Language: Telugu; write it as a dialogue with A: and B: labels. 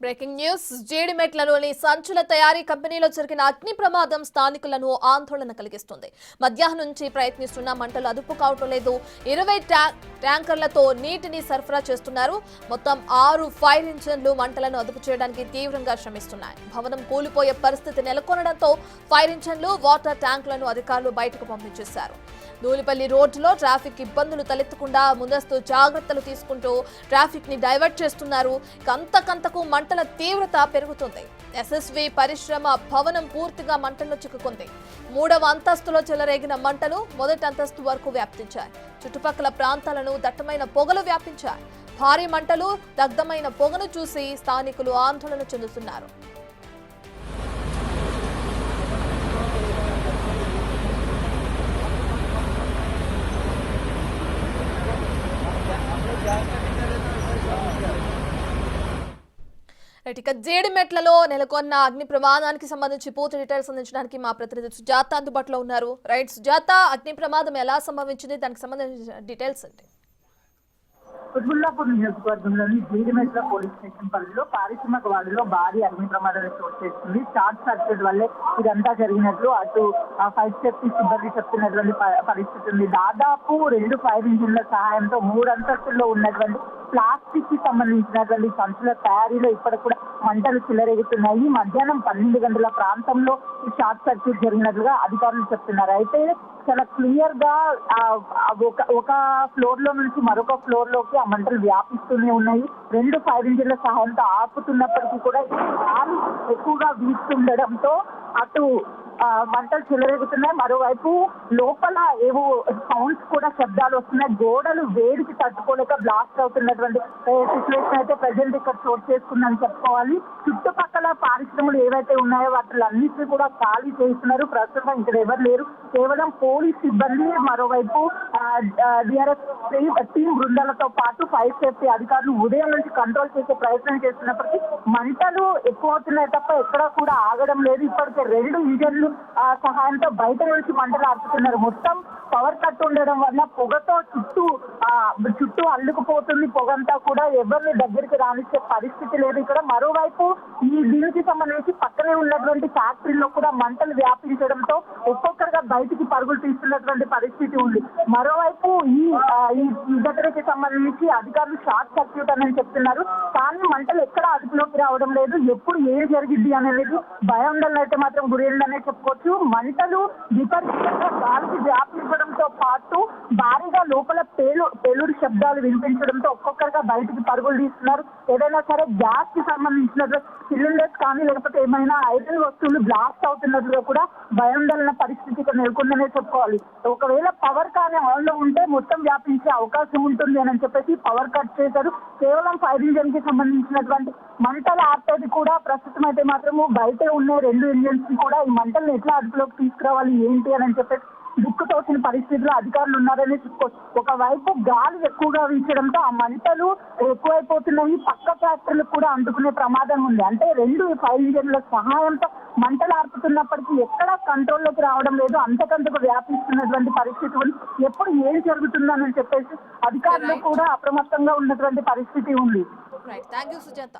A: బ్రేకింగ్ న్యూస్ జీడిమెట్లలోని సంచుల తయారీ కంపెనీలో జరిగిన అగ్ని ప్రమాదం స్థానికులను ఆందోళన కలిగిస్తుంది. మధ్యాహ్నం నుంచి ప్రయత్నిస్తున్న మంటలు అదుపు కావటం లేదు. 20 ట్యాంకర్లతో నీటిని సరఫరా చేస్తున్నారు. మొత్తం 6 ఫైర్ ఇంజన్లు మంటలను అదుపు చేయడానికి తీవ్రంగా శ్రమిస్తున్నాయి. భవనం కూలిపోయే పరిస్థితి నెలకొనడంతో ఫైర్ ఇంజన్లు, వాటర్ ట్యాంకులను అధికారులు బయటకు పంపించేశారు. దూలిపల్లి రోడ్డులో ట్రాఫిక్ ఇబ్బందులు తలెత్తకుండా ముందస్తు జాగ్రత్తలు తీసుకుంటూ ట్రాఫిక్ ని డైవర్ట్ చేస్తున్నారు. కంతకంతకు మంటల తీవ్రత పెరుగుతుంది. ఎస్ఎస్వి పరిశ్రమ భవనం పూర్తిగా మంటల్లో చిక్కుకుంది. 3వ అంతస్తులో చెలరేగిన మంటలు మొదటి అంతస్తు వరకు వ్యాపించాయి. చుట్టుపక్కల ప్రాంతాలను దట్టమైన పొగలు వ్యాపించాయి. భారీ మంటలు, దగ్ధమైన పొగను చూసి స్థానికులు ఆందోళన చెందుతున్నారు. ఇక జీడిమెట్లలో నెలకొన్న అగ్ని ప్రమాదానికి సంబంధించి పూర్తి డీటెయిల్స్ అందించడానికి మా ప్రతినిధి సుజాత అందుబాటులో ఉన్నారు. రైట్ సుజాత, అగ్ని ప్రమాదం ఎలా సంభవించింది, దానికి సంబంధించిన డీటెయిల్స్ అంటే?
B: కుత్బుల్లాపూర్ నియోజకవర్గంలోని జీడిమెట్ల పోలీస్ స్టేషన్ పరిధిలో పారిశ్రామిక వార్డులో భారీ అగ్ని ప్రమాదాలు చోటు చేసుకుంది. షార్ట్ సర్క్యూట్ వల్లే ఇదంతా జరిగినట్లు అటు ఫైర్ సేఫ్టీ సిబ్బంది చెప్తున్నటువంటి పరిస్థితి ఉంది. దాదాపు 2 ఫైర్ ఇంజిన్ల సహాయంతో 3 అంతస్తుల్లో ఉన్నటువంటి ప్లాస్టిక్ కి సంబంధించినటువంటి సంచుల తయారీలో ఇప్పటికి కూడా మంటలు చెలరేగుతున్నాయి. మధ్యాహ్నం 12 గంటల ప్రాంతంలో ఈ షార్ట్ సర్క్యూట్ జరిగినట్లుగా అధికారులు చెప్తున్నారు. అయితే చాలా క్లియర్ గా ఒక ఫ్లోర్ లో నుంచి మరొక ఫ్లోర్ లోకి ఆ మంటలు వ్యాపిస్తూనే ఉన్నాయి. 2 ఫైర్ ఇంజిన్ల సహాయంతో ఆపుతున్నప్పటికీ కూడా గాలి ఎక్కువగా వీస్తుండడంతో అటు మంటలు చెలరేగుతున్నాయి. మరోవైపు లోపల ఏవో సౌండ్స్ కూడా శబ్దాలు వస్తున్నాయి. గోడలు వేడికి తట్టుకోలేక బ్లాస్ట్ అవుతున్నటువంటి సిచ్యువేషన్ అయితే ప్రజెంట్ ఇక్కడ చోటు చేసుకుందని చెప్పుకోవాలి. చుట్టుపక్కల పారిశ్రమలు ఏవైతే ఉన్నాయో వాటిలన్నింటినీ కూడా ఖాళీ చేస్తున్నారు. ప్రస్తుతం ఇక్కడ ఎవరు లేరు, కేవలం పోలీస్ సిబ్బంది, మరోవైపు డిఆర్ఎస్ టీం బృందాలతో పాటు ఫైర్ సేఫ్టీ అధికారులు ఉదయం నుంచి కంట్రోల్ చేసే ప్రయత్నం చేస్తున్నప్పటికీ మంటలు ఎక్కువ అవుతున్నాయి తప్ప ఎక్కడా కూడా ఆగడం లేదు. ఇప్పటికే 2 ఇంజన్లు సహాయంతో బయట నుంచి మంటలు ఆపుతున్నారు. మొత్తం పవర్ కట్ ఉండడం వల్ల పొగతో చుట్టూ అల్లుకుపోతుంది. పొగంతా కూడా ఎవరిని దగ్గరికి రానిచ్చే పరిస్థితి లేదు ఇక్కడ. మరోవైపు దీనికి సంబంధించి పక్కనే ఉన్నటువంటి ఫ్యాక్టరీలో కూడా మంటలు వ్యాపించడంతో ఒక్కొక్కరుగా బయటికి పరుగులు తీస్తున్నటువంటి పరిస్థితి ఉంది. మరోవైపు ఈ ఘటనకి సంబంధించి అధికారులు షార్ట్ సర్క్యూట్ అని చెప్తున్నారు. కానీ మంటలు ఎక్కడ అదుపులోకి రావడం లేదు. ఎప్పుడు ఏం జరిగింది అనేది భయాందోళన అయితే మాత్రం గురైందనే చెప్పుకోవచ్చు. మంటలు విపరీతంగా గాలికి వ్యాపించడంతో పాటు భారీగా లోపల పేలుడు శబ్దాలు వినిపించడంతో ఒక్కొక్కరుగా బయటికి పరుగులు తీస్తున్నారు. ఏదైనా సరే గ్యాస్ కి సంబంధించిన సిలిండర్స్ కానీ లేకపోతే ఏమైనా ఐరన్ వస్తువులు బ్లాస్ట్ అవుతున్నట్లుగా కూడా భయాందోళన పరిస్థితి ఇక్కడ నెలకొందనే చెప్పుకోవాలి. ఒకవేళ పవర్ కానీ ఆన్ లో ఉంటే మొత్తం వ్యాపించే అవకాశం ఉంటుంది అని చెప్పేసి పవర్ కట్ చేశారు. కేవలం ఫైర్ ఇంజన్ కి సంబంధించినటువంటి మంటలు ఆపేది కూడా ప్రస్తుతం అయితే మాత్రము బయట ఉన్న 2 ఇంజన్స్ కూడా ఈ మంటలను ఎట్లా అదుపులోకి తీసుకురావాలి ఏంటి అని చెప్పేసి దిక్కుతోచిన పరిస్థితుల్లో అధికారులు ఉన్నారని చెప్పుకోవచ్చు. ఒకవైపు గాలి ఎక్కువగా వీచడంతో ఆ మంటలు ఎక్కువైపోతున్నాయి. పక్క ఫ్యాక్టరీలకు కూడా అంటుకునే ప్రమాదం ఉంది. అంటే 2 ఫైర్ ఇంజన్ల సహాయంతో మంటలు ఆర్పుతున్నప్పటికీ ఎక్కడా కంట్రోల్లోకి రావడం లేదు. అంతకంతకు వ్యాపిస్తున్నటువంటి పరిస్థితి ఉంది. ఎప్పుడు ఏం జరుగుతుందని చెప్పేసి అధికారులు కూడా అప్రమత్తంగా ఉన్నటువంటి పరిస్థితి ఉంది.
A: థాంక్యూ సుజాత.